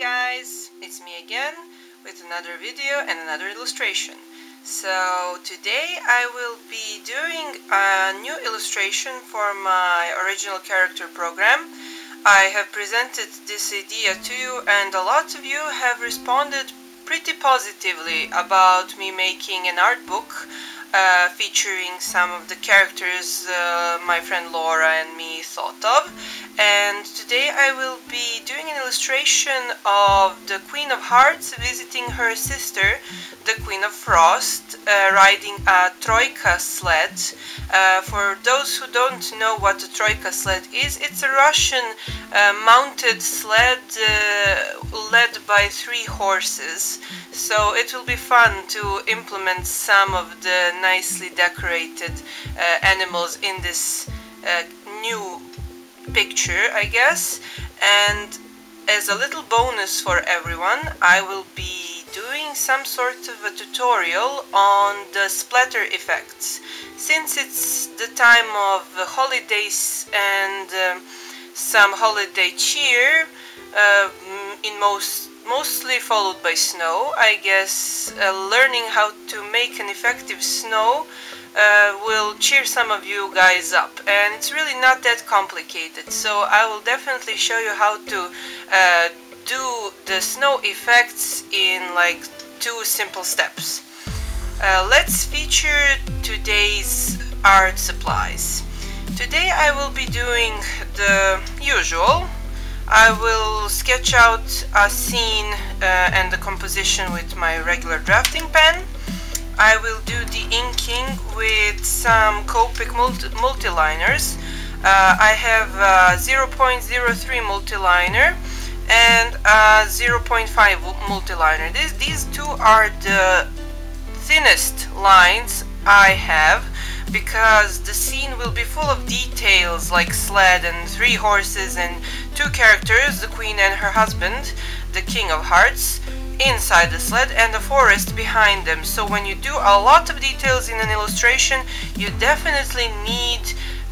guys, it's me again with another video and another illustration. So today I will be doing a new illustration for my original character program. I have presented this idea to you and a lot of you have responded pretty positively about me making an art book featuring some of the characters my friend Laura and me thought of. And today I will be doing an illustration of the Queen of Hearts visiting her sister, the Queen of Frost, riding a Troika sled. For those who don't know what a Troika sled is, it's a Russian mounted sled led by 3 horses. So it will be fun to implement some of the nicely decorated animals in this new picture, I guess. And as a little bonus for everyone, I will be doing some sort of a tutorial on the splatter effects. Since it's the time of holidays and some holiday cheer, mostly followed by snow, I guess learning how to make an effective snow will cheer some of you guys up, and it's really not that complicated. So I will definitely show you how to do the snow effects in like 2 simple steps. Let's feature today's art supplies. Today I will be doing the usual. I will sketch out a scene and the composition with my regular drafting pen. I will do the inking with some Copic multiliners. I have a 0.03 multiliner and a 0.5 multiliner. These two are the thinnest lines I have, because the scene will be full of details like sled and 3 horses and 2 characters, the Queen and her husband, the King of Hearts, inside the sled, and the forest behind them. So when you do a lot of details in an illustration, you definitely need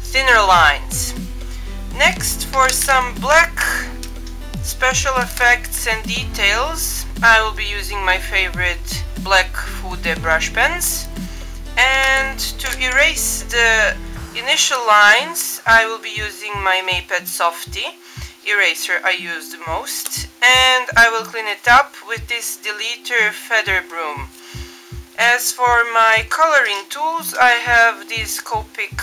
thinner lines. Next, for some black special effects and details, I will be using my favorite black Fude brush pens. And to erase the initial lines, I will be using my Maped Softy eraser I use the most, and I will clean it up with this Deleter feather broom. As for my coloring tools, I have these Copic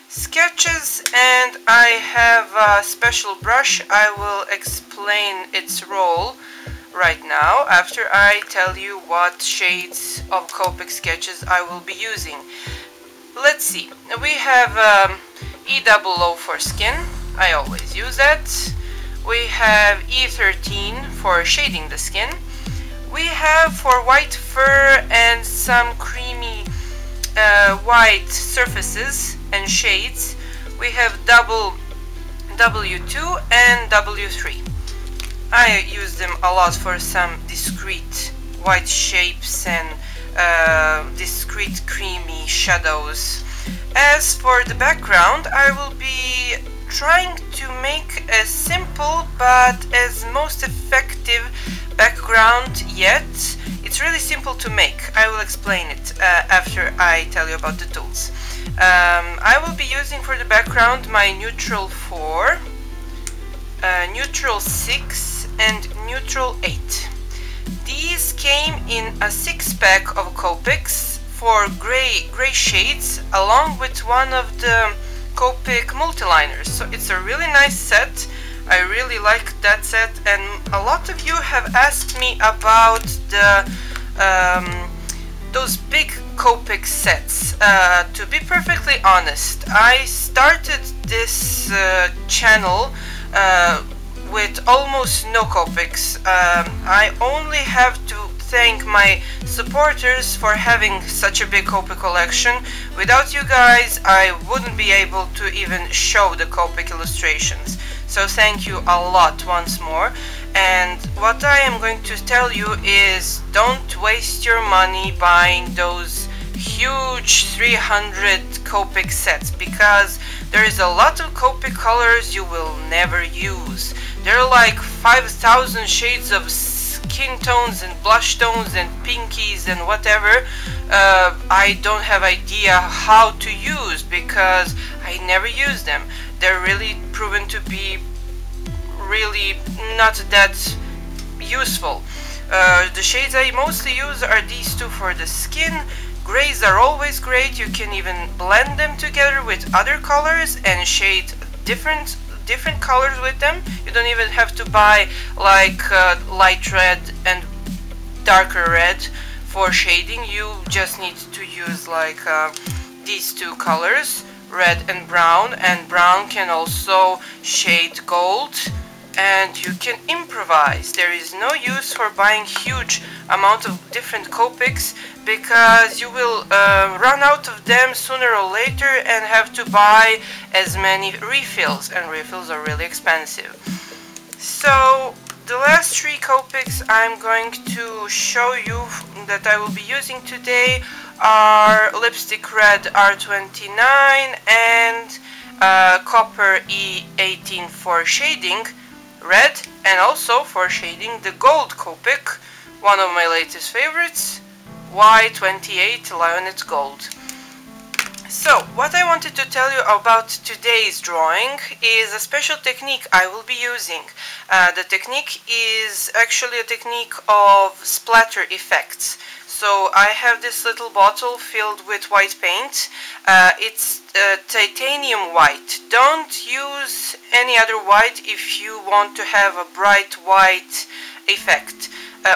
sketches and I have a special brush. I will explain its role right now after I tell you what shades of Copic sketches I will be using. Let's see, we have E00 for skin, I always use that. We have E13 for shading the skin. We have for white fur and some creamy white surfaces and shades, we have double W2 and W3. I use them a lot for some discrete white shapes and discrete creamy shadows. As for the background, I will be trying to make a simple but as most effective background yet. It's really simple to make. I will explain it after I tell you about the tools. I will be using for the background my Neutral 4, Neutral 6 and Neutral 8. These came in a 6-pack of Copics for gray shades, along with one of the Copic multiliners. So it's a really nice set. I really like that set, and a lot of you have asked me about the those big Copic sets. To be perfectly honest, I started this channel with almost no Copics. I only have to thank my supporters for having such a big Copic collection. Without you guys, I wouldn't be able to even show the Copic illustrations. So thank you a lot once more. And what I am going to tell you is, don't waste your money buying those huge 300 Copic sets, because there is a lot of Copic colors you will never use. There are like 5,000 shades of skin tones and blush tones and pinkies and whatever. I don't have idea how to use because I never use them. They're really proven to be really not that useful. The shades I mostly use are these two for the skin. Grays are always great. You can even blend them together with other colors and shade different colors with them. You don't even have to buy like light red and darker red for shading. You just need to use like these two colors, red and brown can also shade gold. And you can improvise. There is no use for buying huge amount of different Copics because you will run out of them sooner or later and have to buy as many refills, and refills are really expensive. So the last three Copics I'm going to show you that I will be using today are Lipstick Red R29 and Copper E18 for shading red, and also for shading the gold Copic, one of my latest favorites, Y28 Lionette Gold. So, what I wanted to tell you about today's drawing is a special technique I will be using. The technique is actually a technique of splatter effects. So I have this little bottle filled with white paint. It's titanium white. Don't use any other white if you want to have a bright white effect.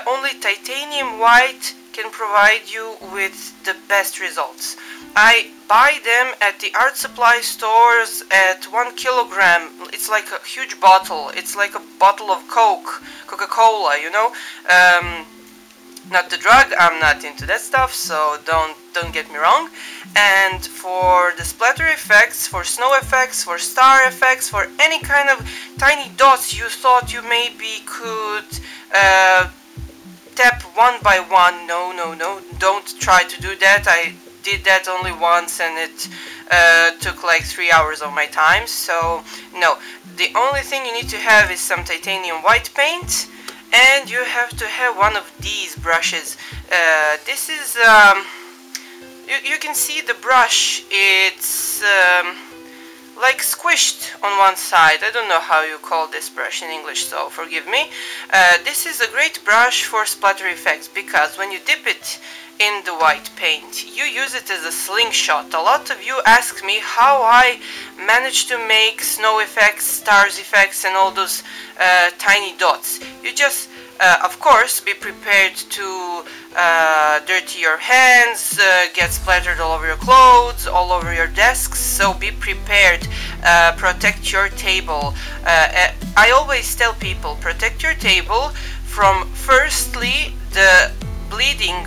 Only titanium white can provide you with the best results. I buy them at the art supply stores at 1 kilogram. It's like a huge bottle. It's like a bottle of Coca-Cola, you know. Not the drug, I'm not into that stuff, so don't get me wrong. And for the splatter effects, for snow effects, for star effects, for any kind of tiny dots you thought you maybe could tap one by one, no, don't try to do that. I did that only once and it took like 3 hours of my time, so no. The only thing you need to have is some titanium white paint, and you have to have one of these brushes. This is, you can see the brush, it's like squished on one side. I don't know how you call this brush in English, so forgive me. This is a great brush for splatter effects because when you dip it in the white paint, you use it as a slingshot. A lot of you ask me how I managed to make snow effects, stars effects, and all those tiny dots. You just, of course, be prepared to dirty your hands, get splattered all over your clothes, all over your desks, so be prepared. Protect your table. I always tell people, protect your table from firstly the bleeding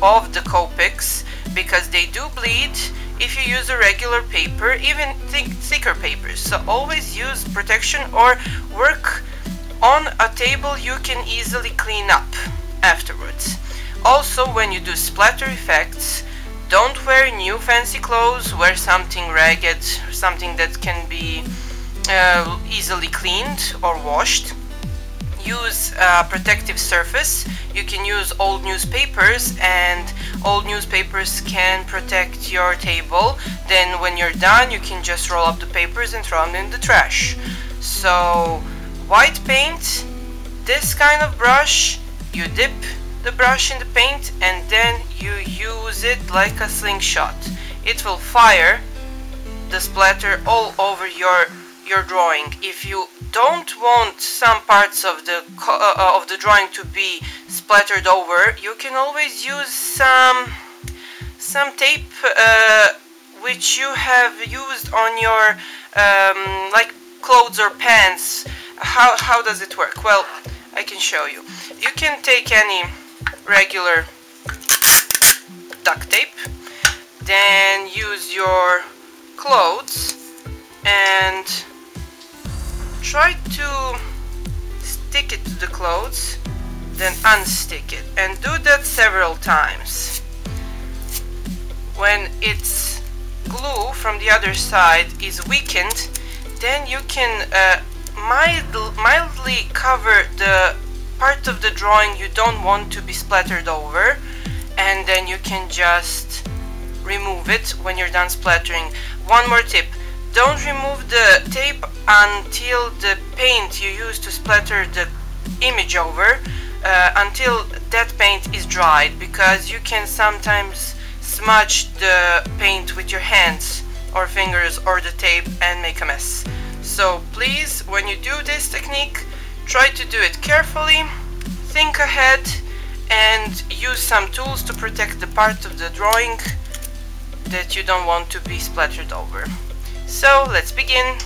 of the Copics, because they do bleed if you use a regular paper, even thicker papers. So always use protection or work on a table you can easily clean up afterwards. Also, when you do splatter effects, don't wear new fancy clothes, wear something ragged, something that can be easily cleaned or washed. Use a protective surface. You can use old newspapers, and old newspapers can protect your table. Then when you're done, you can just roll up the papers and throw them in the trash. So white paint, this kind of brush, you dip the brush in the paint and then you use it like a slingshot. It will fire the splatter all over your drawing. If you don't want some parts of the drawing to be splattered over, you can always use some tape which you have used on your like clothes or pants. How does it work? Well, I can show you. You can take any regular duct tape, then use your clothes and try to stick it to the clothes, then unstick it, and do that several times. When its glue from the other side is weakened, then you can mildly cover the part of the drawing you don't want to be splattered over, and then you can just remove it when you're done splattering. One more tip: don't remove the tape until the paint you use to splatter the image over, until that paint is dried, because you can sometimes smudge the paint with your hands or fingers or the tape and make a mess. So please, when you do this technique, try to do it carefully, think ahead, and use some tools to protect the part of the drawing that you don't want to be splattered over. So let's begin.